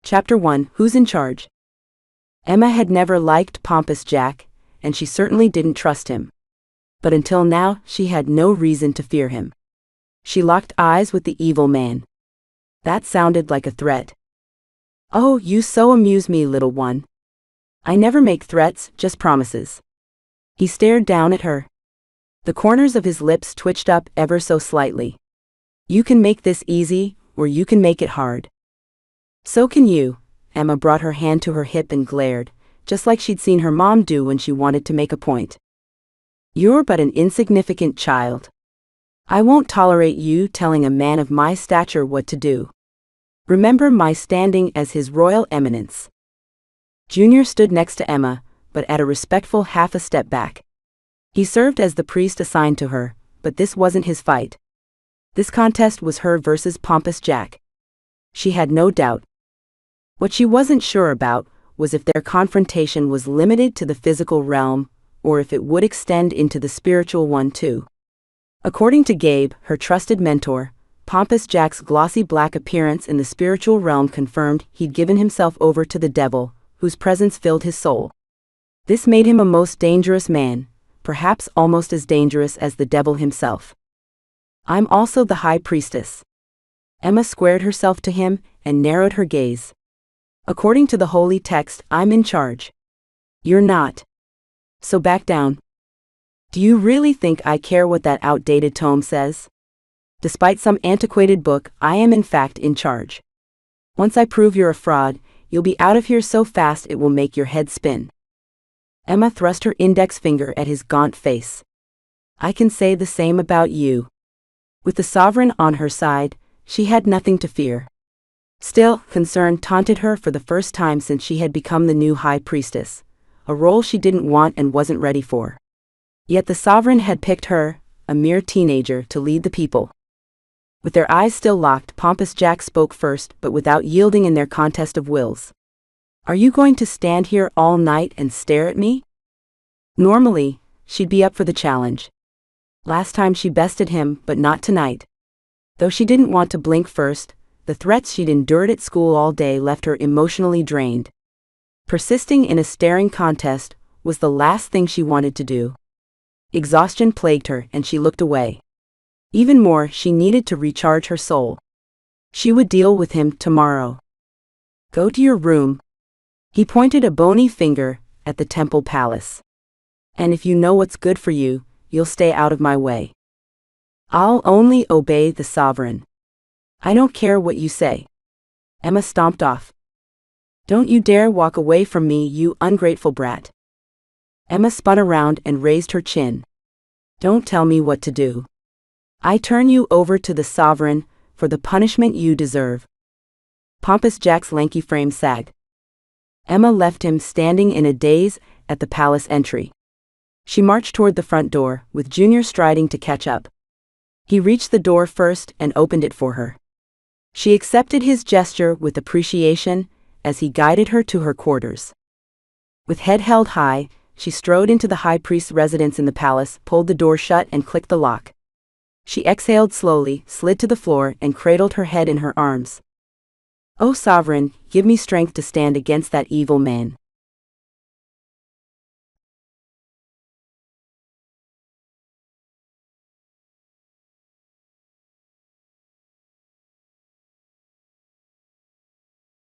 Chapter 1: Who's in Charge? Emma had never liked Pompous Jack, and she certainly didn't trust him. But until now, she had no reason to fear him. She locked eyes with the evil man. That sounded like a threat. "Oh, you so amuse me, little one. I never make threats, just promises." He stared down at her. The corners of his lips twitched up ever so slightly. "You can make this easy, or you can make it hard." "So can you." Emma brought her hand to her hip and glared, just like she'd seen her mom do when she wanted to make a point. "You're but an insignificant child. I won't tolerate you telling a man of my stature what to do. Remember my standing as His Royal Eminence." Junior stood next to Emma, but at a respectful half a step back. He served as the priest assigned to her, but this wasn't his fight. This contest was her versus Pompous Jack. She had no doubt. What she wasn't sure about was if their confrontation was limited to the physical realm, or if it would extend into the spiritual one too. According to Gabe, her trusted mentor, Pompous Jack's glossy black appearance in the spiritual realm confirmed he'd given himself over to the devil, whose presence filled his soul. This made him a most dangerous man, perhaps almost as dangerous as the devil himself. "I'm also the high priestess." Emma squared herself to him and narrowed her gaze. "According to the holy text, I'm in charge. You're not. So back down." "Do you really think I care what that outdated tome says? Despite some antiquated book, I am in fact in charge. Once I prove you're a fraud, you'll be out of here so fast it will make your head spin." Emma thrust her index finger at his gaunt face. "I can say the same about you." With the sovereign on her side, she had nothing to fear. Still, concern taunted her for the first time since she had become the new high priestess, a role she didn't want and wasn't ready for. Yet the sovereign had picked her, a mere teenager, to lead the people. With their eyes still locked, Pompous Jack spoke first, but without yielding in their contest of wills. "Are you going to stand here all night and stare at me?" Normally, she'd be up for the challenge. Last time she bested him, but not tonight. Though she didn't want to blink first, the threats she'd endured at school all day left her emotionally drained. Persisting in a staring contest was the last thing she wanted to do. Exhaustion plagued her and she looked away. Even more, she needed to recharge her soul. She would deal with him tomorrow. "Go to your room." He pointed a bony finger at the temple palace. "And if you know what's good for you, you'll stay out of my way." "I'll only obey the sovereign. I don't care what you say." Emma stomped off. "Don't you dare walk away from me, you ungrateful brat." Emma spun around and raised her chin. "Don't tell me what to do. I turn you over to the sovereign for the punishment you deserve." Pompous Jack's lanky frame sagged. Emma left him standing in a daze at the palace entry. She marched toward the front door, with Junior striding to catch up. He reached the door first and opened it for her. She accepted his gesture with appreciation as he guided her to her quarters. With head held high, she strode into the high priest's residence in the palace, pulled the door shut and clicked the lock. She exhaled slowly, slid to the floor, and cradled her head in her arms. "Oh sovereign, give me strength to stand against that evil man."